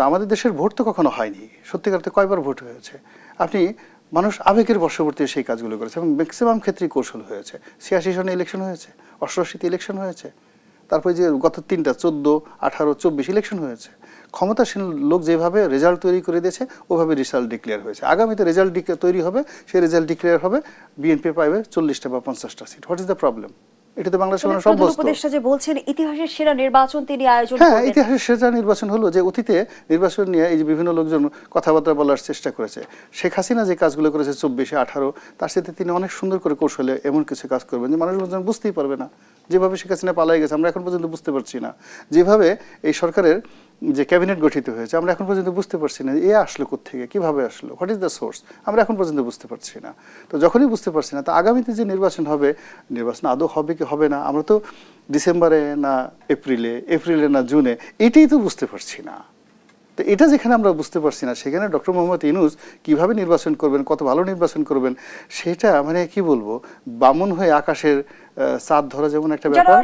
আমাদের দেশের ভোট তো কখনো হয়নি, সত্যিকারতে কয়বার ভোট হয়েছে? আপনি মানুষ আবেগের বশবর্তী সেই কাজগুলো করেছে এবং ম্যাক্সিমাম ক্ষেত্রেই কৌশল হয়েছে। ৮৬ সনে ইলেকশন হয়েছে, ৮৮তে ইলেকশন হয়েছে, তারপরে যে গত ৩টা ১৪, ১৮, ২৪ ইলেকশন হয়েছে। ক্ষমতাসীন লোক যেভাবে রেজাল্ট তৈরি করে দিয়েছে ওভাবে রেজাল্ট ডিক্লেয়ার হয়েছে। আগামীতে রেজাল্ট তৈরি হবে, সেই রেজাল্ট ডিক্লেয়ার হবে, বিএনপি পাবে ৪০টা বা ৫০টা seat. What is the problem? এটা তো বাংলাদেশের মানুষ অভ্যস্ত। উপদেষ্টা যে বলছেন ইতিহাসের সেরা নির্বাচন তিনি আয়োজন হ্যাঁ, করবেন। ইতিহাসের সেরা নির্বাচন হলো যে অতীতে নির্বাচন নিয়ে এই যে বিভিন্ন লোকজন কথাবার্তা বলার চেষ্টা করেছে। শেখ হাসিনা যে কাজগুলো করেছে ২৪-এ ১৮, তার সাথে তিনি অনেক সুন্দর করে কৌশলে এমন কিছু কাজ করবেন যে মানুষ বুঝতেই পারবে না। যেভাবে শেখ হাসিনা পালাই গেছে আমরা এখন পর্যন্ত বুঝতে পারছি না। যেভাবে এই সরকারের যে ক্যাবিনেট গঠিত হয়েছে আমরা এখন পর্যন্ত বুঝতে পারছি না এ আসলো কোত্থেকে, কিভাবে আসলো, হোয়াট ইজ দ্য সোর্স, আমরা এখন পর্যন্ত বুঝতে পারছি না। তো যখনই বুঝতে পারছি না, তো আগামীতে যে নির্বাচন হবে, নির্বাচন আদৌ হবে কি হবে না, আমরা তো ডিসেম্বরে না এপ্রিলে না জুনে, এটাই তো বুঝতে পারছি না। তো এটা যেখানে আমরা বুঝতে পারছি না, সেখানে ডক্টর মোহাম্মদ ইউনূস কিভাবে নির্বাচন করবেন, কত ভালো নির্বাচন করবেন, সেটা মানে কি বলবো, বামুন হয়ে আকাশের চাঁদ ধরা যেমন একটা ব্যাপার।